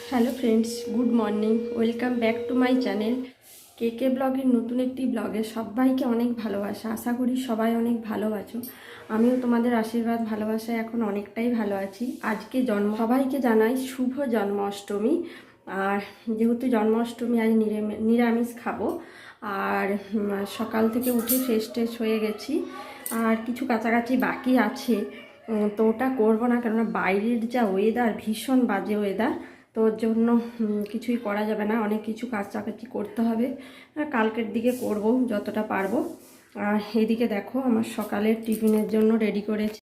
Hello friends, good morning. Welcome back to my channel K K ব্লগের নতুন একটি ব্লগে সবাইকে অনেক ভালোবাসা। আশা করি সবাই অনেক ভালো আছো। আমিও তোমাদের আশীর্বাদ ভালোবাসায় এখন অনেকটাই ভালো আছি। আজকে সবাইকে জানাই শুভ জন্মাষ্টমী। আর যেহেতু জন্মাষ্টমী আজ নিরামিষ খাবো। আর সকাল থেকে উঠে ফ্রেশ ট্রেশ হয়ে গেছি। আর কিছু কাছাকাছি বাকি আছে, তো ওটা করবো না, কেননা বাইরের যা ওয়েদার, ভীষণ বাজে ওয়েদার। তো ওর জন্য কিছুই করা যাবে না, অনেক কিছু কাছাকাছি করতে হবে। কালকের দিকে করব যতটা পারবো। আর এদিকে দেখো আমার সকালের টিফিনের জন্য রেডি করেছি।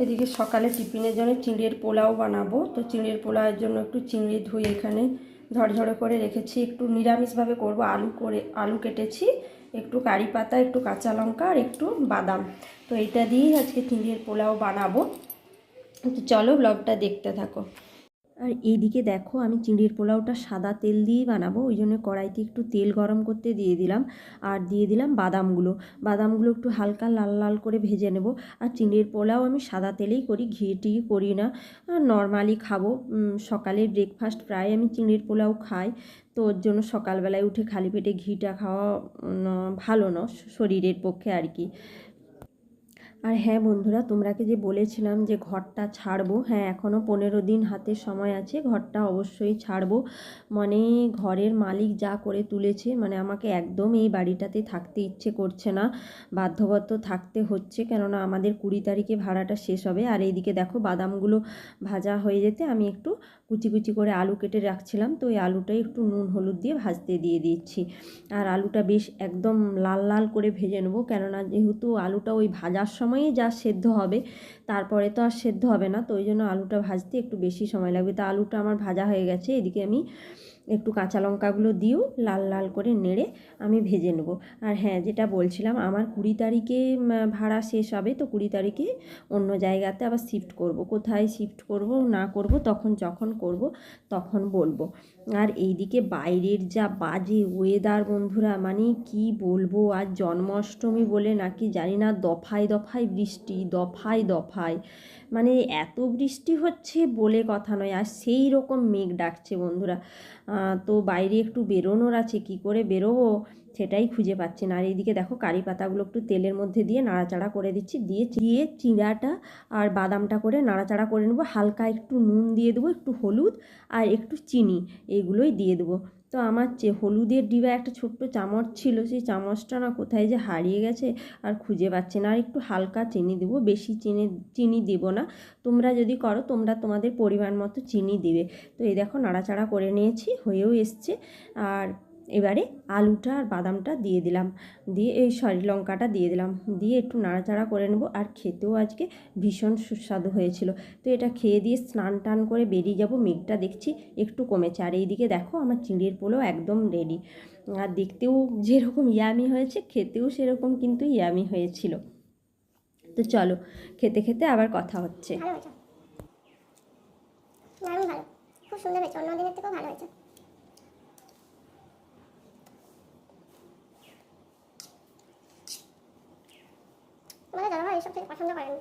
এদিকে সকালে টিফিনের জন্য চিংড়ির পোলাও বানাবো। তো চিংড়ির পোলাওয়ের জন্য একটু চিংড়ি ধুয়ে এখানে ঝরঝরে করে রেখেছি। একটু নিরামিষভাবে করব, আলু কেটেছি, একটু কারি পাতা, একটু কাঁচা লঙ্কা আর একটু বাদাম। তো এইটা দিয়েই আজকে চিংড়ির পোলাও বানাবো। তো চলো ব্লগটা দেখতে থাকো। আর এইদিকে দেখো আমি চিংড়ির পোলাওটা সাদা তেল দিয়েই বানাবো, ওই জন্য কড়াইতে একটু তেল গরম করতে দিয়ে দিলাম। আর দিয়ে দিলাম বাদামগুলো একটু হালকা লাল লাল করে ভেজে নেব। আর চিংড়ির পোলাও আমি সাদা তেলেই করি, ঘি টি করি না, নর্মালি খাবো। সকালের ব্রেকফাস্ট প্রায় আমি চিংড়ির পোলাও খাই। তো ওর জন্য সকালবেলায় উঠে খালি পেটে ঘিটা খাওয়া ভালো না শরীরের পক্ষে আর কি। আর হ্যাঁ বন্ধুরা, তোমরাকে যে বলেছিলাম যে ঘরটা ছাড়বো, হ্যাঁ এখনও 15 দিন হাতে সময় আছে, ঘরটা অবশ্যই ছাড়বো। মানে ঘরের মালিক যা করে তুলেছে, মানে আমাকে একদম এই বাড়িটাতে থাকতে ইচ্ছে করছে না, বাধ্যগত থাকতে হচ্ছে, কেননা আমাদের 20 তারিখে ভাড়াটা শেষ হবে। আর এইদিকে দেখো বাদামগুলো ভাজা হয়ে যেতে আমি একটু কুচি কুচি করে আলু কেটে রাখছিলাম, তো এই আলুটাই একটু নুন হলুদ দিয়ে ভাজতে দিয়ে দিচ্ছি। আর আলুটা বেশ একদম লাল লাল করে ভেজে নেবো, কেননা যেহেতু আলুটা ওই ভাজার সময়ই যা সেদ্ধ হবে, তারপরে তো আর সেদ্ধ হবে না, তো ওই জন্য আলুটা ভাজতে একটু বেশি সময় লাগবে। তো আলুটা আমার ভাজা হয়ে গেছে, এদিকে আমি একটু কাঁচা লঙ্কাগুলো দিয়েও লাল লাল করে নেড়ে আমি ভেজে নেব। আর হ্যাঁ, যেটা বলছিলাম, আমার 20 তারিখে ভাড়া শেষ হবে, তো 20 তারিখে অন্য জায়গাতে আবার শিফট করব। কোথায় শিফট করব না করব যখন করব তখন বলবো। আর এইদিকে বাইরের যা বাজে ওয়েদার বন্ধুরা, মানে কি বলবো, আর জন্মাষ্টমী বলে নাকি জানি না, দফায় দফায় বৃষ্টি, দফায় দফায়, মানে এত বৃষ্টি হচ্ছে বলে কথা নয়। আর সেই রকম মেঘ ডাকছে বন্ধুরা। তো বাইরে একটু বেরোনোর আছে, কি করে বেরোবো সেটাই খুঁজে পাচ্ছি না। আর এইদিকে দেখো কারি পাতাগুলো একটু তেলের মধ্যে দিয়ে নাড়াচাড়া করে দিচ্ছি, দিয়ে চিঁড়াটা আর বাদামটা করে নাড়াচাড়া করে নেবো। হালকা একটু নুন দিয়ে দেবো, একটু হলুদ আর একটু চিনি, এগুলোই দিয়ে দেবো। তো আমার হলুদের ডিবা একটা ছোট্ট চামচ ছিল, সেই চামচটা না কোথায় যে হারিয়ে গেছে, আর খুঁজে পাচ্ছি না। আর একটু হালকা চিনি দেবো, বেশি চিনি দেবো না। তোমরা যদি করো তোমরা তোমাদের পরিমাণ মতো চিনি দিবে। তো এই দেখো নাড়াচাড়া করে নিয়েছি, হয়েও এসছে। আর এবারে আলুটা আর বাদামটা দিয়ে দিলাম, দিয়ে লঙ্কাটা দিয়ে দিলাম, দিয়ে একটু নাড়াচাড়া করে নেবো। আর খেতেও আজকে ভীষণ সুস্বাদু হয়েছিল। তো এটা খেয়ে দিয়ে স্নান টান করে বেরিয়ে যাব। মেঘটা দেখছি একটু কমেছে। আর এইদিকে দেখো আমার চিংড়ির পোলাও একদম রেডি। আর দেখতেও যেরকম ইয়ামি হয়েছে, খেতেও সেরকম কিন্তু ইয়ামি হয়েছিল। তো চলো খেতে খেতে আবার কথা হচ্ছে। ভালো, খুব সুন্দর হয়েছে, অন্য দিনের থেকেও ভালো হয়েছে। আমাদের দাদাভাই এসব থেকে পছন্দ করেন।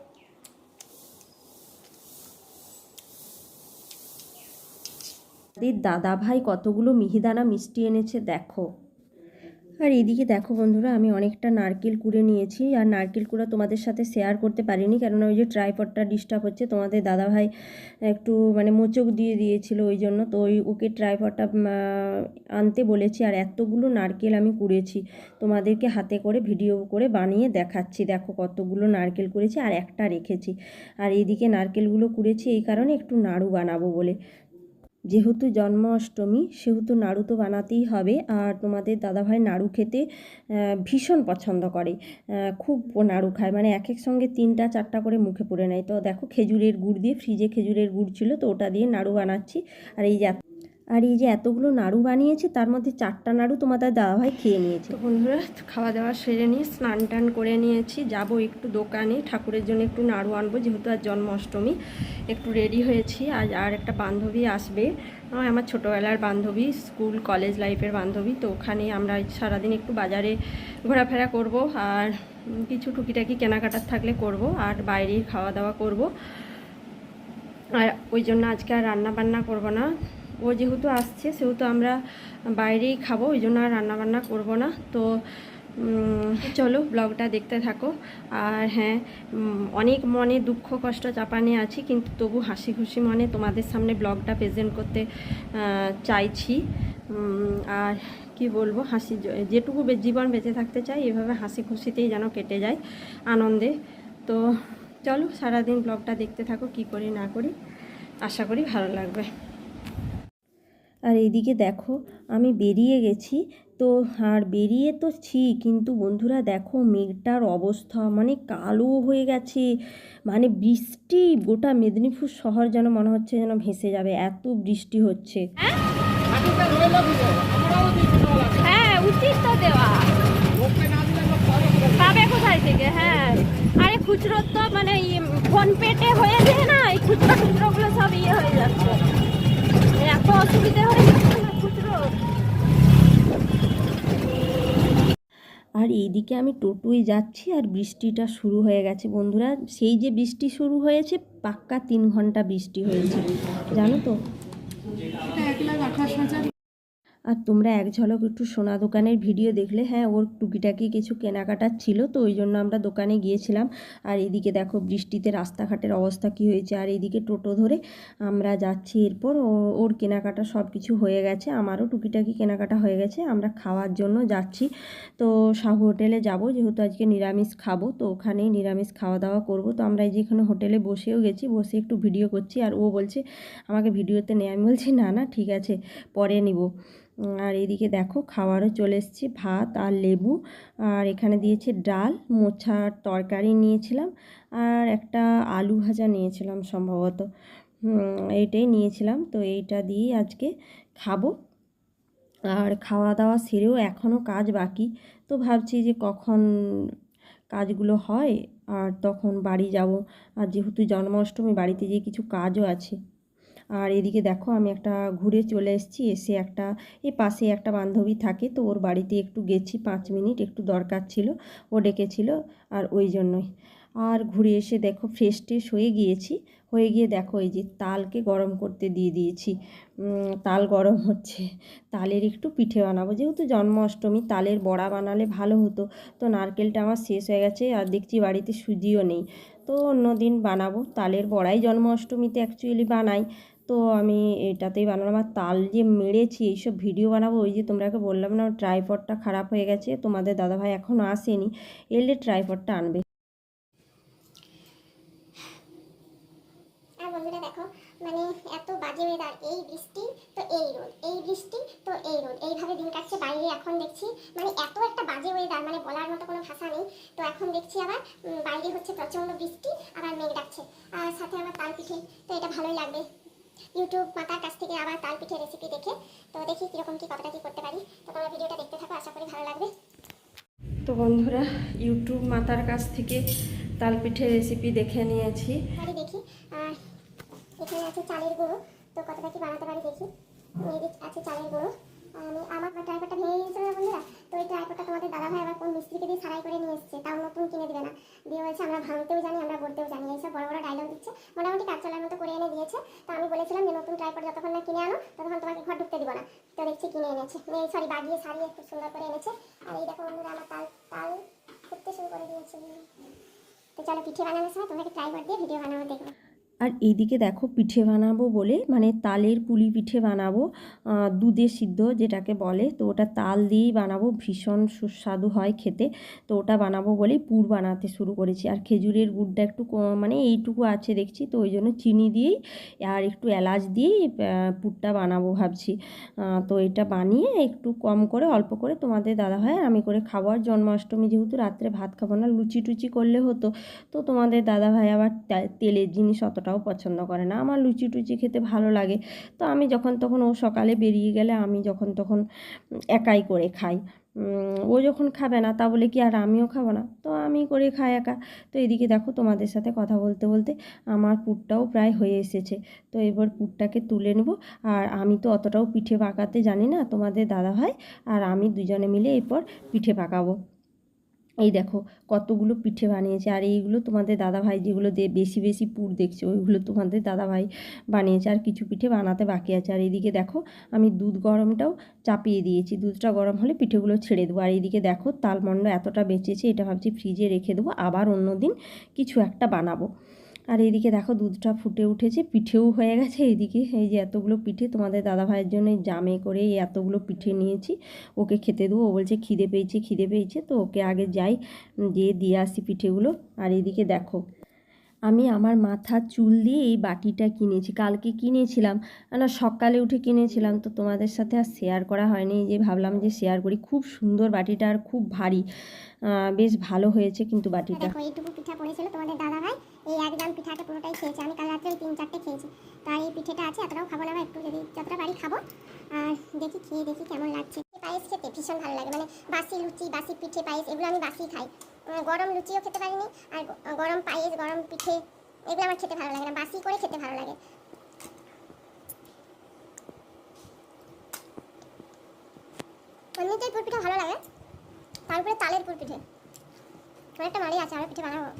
দাদা ভাই কতগুলো মিহিদানা মিষ্টি এনেছে দেখো। আর এদিকে দেখো বন্ধুরা, আমি অনেকটা নারকেল কুড়ে নিয়েছি। আর নারকেল কুড়া তোমাদের সাথে শেয়ার করতে পারিনি, কেননা ওই যে ট্রাইপডটা ডিস্টার্ব হচ্ছে। তোমাদের দাদাভাই একটু মানে মোচক দিয়ে দিয়েছিল, ওই জন্য তো ওকে ট্রাইপডটা আনতে বলেছি। আর এতগুলো নারকেল আমি কুড়েছি, তোমাদেরকে হাতে করে ভিডিও করে বানিয়ে দেখাচ্ছি। দেখো কতগুলো নারকেল কুড়েছি, আর একটা রেখেছি। আর এইদিকে নারকেলগুলো কুড়েছি এই কারণে, একটু নাড়ু বানাবো বলে। যেহেতু জন্মাষ্টমী সেহেতু নাড়ু তো বানাতেই হবে। আর তোমাদের দাদাভাই নাড়ু খেতে ভীষণ পছন্দ করে, খুব নাড়ু খায়, মানে এক সঙ্গে 3টা 4টা করে মুখে পুরে নেয়। তো দেখো খেজুরের গুড় দিয়ে, ফ্রিজে খেজুরের গুড় ছিল, তো ওটা দিয়ে নাড়ু বানাচ্ছি। আর এই যে এতগুলো নাড়ু বানিয়েছে, তার মধ্যে 4টা নাড়ু তোমাদের দাদাভাই খেয়ে নিয়েছে। তো বন্ধুরা, খাওয়া দাওয়া সেরে নিয়ে স্নান টান করে নিয়েছি, যাব একটু দোকানে ঠাকুরের জন্য একটু নাড়ু আনবো, যেহেতু আর জন্মাষ্টমী। একটু রেডি হয়েছি। আর একটা বান্ধবী আসবে, আমার ছোটোবেলার বান্ধবী, স্কুল কলেজ লাইফের বান্ধবী। তো ওখানে আমরা সারাদিন একটু বাজারে ঘোরাফেরা করব, আর কিছু টুকিটাকি কেনাকাটার থাকলে করব, আর বাইরে খাওয়া দাওয়া করব। আর ওই জন্য আজকে আর রান্না বান্না করবো না, ও যেহেতু আসছে সেহেতু আমরা বাইরেই খাবো, ওই জন্য আর রান্নাবান্না করবো না। তো চলো ব্লগটা দেখতে থাকো। আর হ্যাঁ, অনেক মনে দুঃখ কষ্ট চাপা নিয়ে আছি, কিন্তু তবু হাসি খুশি মনে তোমাদের সামনে ব্লগটা প্রেজেন্ট করতে চাইছি। আর কি বলবো, যেটুকু জীবন বেঁচে থাকতে চাই এভাবে হাসি খুশিতেই যেন কেটে যায়, আনন্দে। তো চলো সারাদিন ব্লগটা দেখতে থাকো, কি করি না করি, আশা করি ভালো লাগবে। আর এইদিকে দেখো আমি বেরিয়ে গেছি, তো আর বেরিয়ে তো কিন্তু বন্ধুরা দেখো মেঘটার অবস্থা মানে কালো হয়ে গেছে, মানে বৃষ্টি, গোটা মেদিনীপুর শহর যেন মনে হচ্ছে যেন ভেসে যাবে, এত বৃষ্টি হচ্ছে। হ্যাঁ উচিত তো দেওয়া, পাবে কোথায় থেকে? হ্যাঁ আরে খুচরো তো মানে ফোন পেটে হয়ে যায় না, এই খুচরো টুচরোগুলো সব হয়ে যাচ্ছে, এত অসুবিধা হয়ে যাচ্ছে না খুচরো। আর এইদিকে আমি টোটোয় যাচ্ছি আর বৃষ্টিটা শুরু হয়ে গেছে বন্ধুরা, সেই যে বৃষ্টি শুরু হয়েছে পাক্কা 3 ঘন্টা বৃষ্টি হয়েছে জানো তো। 1,28,000। আর তোমরা এক ঝলক একটু সোনা দোকানের ভিডিও দেখলে, হ্যাঁ ওর টুকিটাকি কিছু কেনাকাটার ছিল, তো ওই জন্য আমরা দোকানে গিয়েছিলাম। আর এদিকে দেখো বৃষ্টিতে রাস্তাঘাটের অবস্থা কি হয়েছে, আর এদিকে টোটো ধরে আমরা যাচ্ছি। এরপর ওর কেনাকাটা সব কিছু হয়ে গেছে, আমারও টুকিটাকি কেনাকাটা হয়ে গেছে, আমরা খাওয়ার জন্য যাচ্ছি। তো সাহু হোটেলে যাব, যেহেতু আজকে নিরামিষ খাবো, তো ওখানেই নিরামিষ খাওয়া দাওয়া করব। তো আমরা এই যেখানে হোটেলে বসেও গেছি, বসে একটু ভিডিও করছি, আর ও বলছে আমাকে ভিডিওতে নেই, আমি বলছি না না ঠিক আছে পরে নিব। আর এদিকে দেখো খাবারও চলে এসেছে, ভাত আর লেবু, আর এখানে দিয়েছে ডাল, মোচার তরকারি নিয়েছিলাম, আর একটা আলু ভাজা নিয়েছিলাম সম্ভবত, এইটাই নিয়েছিলাম। তো এইটা দিয়ে আজকে খাবো। আর খাওয়া দাওয়া সেরেও এখনও কাজ বাকি, তো ভাবছি যে কখন কাজগুলো হয় আর তখন বাড়ি যাব। আর যেহেতু জন্মাষ্টমী বাড়িতে যেয়ে কিছু কাজও আছে। আর এদিকে দেখো আমি একটা ঘুরে চলে এসেছি, এসে একটা এই পাশে একটা বান্ধবী থাকে, তো ওর বাড়িতে একটু গেছি 5 মিনিট, একটু দরকার ছিল, ও ডেকেছিল আর ওই জন্যই। আর ঘুরে এসে দেখো ফ্রেশ ট্রেশ হয়ে গিয়ে দেখো এই যে তালকে গরম করতে দিয়ে দিয়েছি, তাল গরম হচ্ছে, তালের একটু পিঠে বানাবো, যেহেতু জন্মাষ্টমী তালের বড়া বানালে ভালো হতো, তো নারকেলটা আমার শেষ হয়ে গেছে, আর দেখছি বাড়িতে সুজিও নেই, তো অন্য দিন বানাবো। তালের বড়াই জন্মাষ্টমীতে অ্যাকচুয়ালি বানাই, তো আমি এটাতেই বানালাম। আর তাল যে মেরেছি এইসব ভিডিও বানাবো, ওই যে তোমরাকে বললাম না ট্রাইপডটা খারাপ হয়ে গেছে, তোমাদের দাদাভাই এখনও আসেনি, এলে ট্রাইপডটা আনবে। আর বন্ধুরা দেখো মানে এত বাজে ওয়েদার, এই বৃষ্টি তো এই রোদ, এই বৃষ্টি তো এই রোদ, এইভাবে দিন কাটছে বাইরে। এখন দেখছি মানে এত একটা বাজে ওয়েদার, মানে বলার মতো কোনো ভাষা নেই। তো এখন দেখছি আবার বাইরে হচ্ছে প্রচণ্ড বৃষ্টি, আবার মেঘ ডাকছে, আর সাথে আবার তাল পিঠে, তো এটা ভালোই লাগবে। ইউটিউব মাতার কাছ থেকে আবার তাল পিঠে রেসিপি দেখে, তো দেখি কীরকম কী কতটা কী করতে পারি। তো তোমরা ভিডিওটা দেখতে থাকো, আশা করি ভালো লাগবে। তো বন্ধুরা ইউটিউব মাতার কাছ থেকে তাল পিঠে রেসিপি দেখে নিয়েছি। দেখি আর এখানে আছে চালের গুঁড়ো, তো কতটা কি বানাতে পারি দেখি। আছে চালের গুঁড়ো, আমার ট্রাইপডটা ভেঙে গিয়েছিল না বন্ধুরা, তো ওই ট্রাইপডটা তোমাদের দাদাভাই আবার কোন মিস্ত্রিকে দিয়ে সারাই করে নিয়ে এসেছে, তাও নতুন কিনে দিবে না, দিয়ে বলছে আমরা ভাঙতেও জানি আমরা বলতেও জানি, এইসব বড় বড় ডায়লগ দিচ্ছে। মোটামুটি কাজ চলার মতো করে এনে দিয়েছে। তো আমি বলেছিলাম যে নতুন ট্রাইপড যতক্ষণ না কিনে আনো ততক্ষণ তোমাকে ঘর ঢুকতে দিব না, তো দেখছি কিনে এনেছে, সরি বাগিয়ে সারিয়ে খুব সুন্দর করে এনেছে। আর এই দেখো বন্ধুরা আমার তাল ফুটতে শুরু করে দিয়েছে। তো চলো পিঠে বানানোর সময় তোমাকে ট্রাইপড দিয়ে ভিডিও বানাবো, দেখবো। আর এইদিকে দেখো পিঠে বানাবো বলে, মানে তালের পুলি পিঠে বানাবো, দুধে সিদ্ধ যেটাকে বলে, তো ওটা তাল দিয়েই বানাবো, ভীষণ সুস্বাদু হয় খেতে। তো ওটা বানাবো বলেই পুর বানাতে শুরু করেছি। আর খেজুরের গুড়টা একটু মানে এইটুকু আছে দেখছি, তো ওই জন্য চিনি দিয়েই আর একটু এলাচ দিয়েই পুরটা বানাবো ভাবছি। তো এটা বানিয়ে একটু কম করে অল্প করে তোমাদের দাদাভাই আর আমি করে খাবো। আর জন্মাষ্টমী যেহেতু রাত্রে ভাত খাবো না, লুচি টুচি করলে হতো, তো তোমাদের দাদাভাই আবার তেলের জিনিস অতটাও পছন্দ করে না, আমার লুচি টুচি খেতে ভালো লাগে। তো আমি যখন তখন, ও সকালে বেরিয়ে গেলে আমি যখন তখন একাই করে খাই, ও যখন খাবে না তা বলে কি আর আমিও খাবো না, তো আমি করে খাই একা। তো এদিকে দেখো তোমাদের সাথে কথা বলতে বলতে আমার পুরটাও প্রায় হয়ে এসেছে, তো এবার পুরটাকে তুলে নেব। আর আমি তো অতটাও পিঠে পাকাতে জানি না, তোমাদের দাদাভাই আর আমি দুজনে মিলে এরপর পিঠে পাকাবো। এই দেখো কতগুলো পিঠে বানিয়েছে। আর এইগুলো তোমাদের দাদাভাই যেগুলো বেশি বেশি পুর দেখছে ওইগুলো তোমাদের দাদাভাই বানিয়েছে। আর কিছু পিঠে বানাতে বাকি আছে। আর এইদিকে দেখো আমি দুধ গরমটাও চাপিয়ে দিয়েছি, দুধটা গরম হলে পিঠেগুলো ছেড়ে দেবো। আর এইদিকে দেখো তালমন্ড এতটা বেঁচেছে, এটা ভাবছি ফ্রিজে রেখে দেবো, আবার অন্য দিন কিছু একটা বানাবো। আর এইদিকে দেখো দুধটা ফুটে উঠেছে, পিঠেও হয়ে গেছে। এইদিকে এই যে এতগুলো পিঠে তোমাদের দাদাভাইয়ের জন্য জামে করে এই এতগুলো পিঠে নিয়েছি, ওকে খেতে দেবো। ও বলছে খিদে পেয়েছে খিদে পেয়েছে, তো ওকে আগে যাই গিয়ে দিয়ে আসি পিঠেগুলো। আর এইদিকে দেখো আমি আমার মাথার চুল দিয়ে এই বাটিটা কিনেছি, কালকে কিনেছিলাম না, সকালে উঠে কিনেছিলাম, তো তোমাদের সাথে আর শেয়ার করা হয়নি, যে ভাবলাম যে শেয়ার করি। খুব সুন্দর বাটিটা আর খুব ভারী, বেশ ভালো হয়েছে কিন্তু বাটিটা। দেখো এইটুকু পিঠা পড়েছিল তোমাদের দাদা ভাই এই একদম পিঠাটা পুরোটাই খেয়েছে। আমি কাল রাত্রে 3-4টে খেয়েছি, তাই এই পিঠেটা আছে, এতটাও খাবো না, একটু যদি যতটা পারি খাবো। আর দেখি খেয়ে দেখি কেমন লাগছে। পায়েস খেতে ভীষণ ভালো লাগে, মানে বাসি লুচি বাসি পিঠে পায়েস এগুলো আমি বাসি খাই। গরম লুচিও খেতে পারিনি, আর গরম পায়েস গরম পিঠে এগুলো আমার খেতে ভালো লাগে না, বাসি করে খেতে ভালো লাগে। এমনিতেই পুর পিঠা ভালো লাগে, তারপরে তালের পুর পিঠে অনেকটা মারি আছে, আরও পিঠে বানাবো।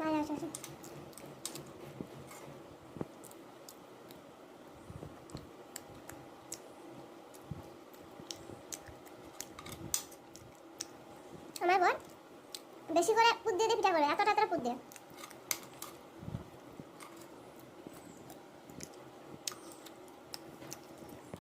ভালো আছে আমার বর বেশি করে পুর দিয়ে পিঠা করে, এতটা পুর দিয়ে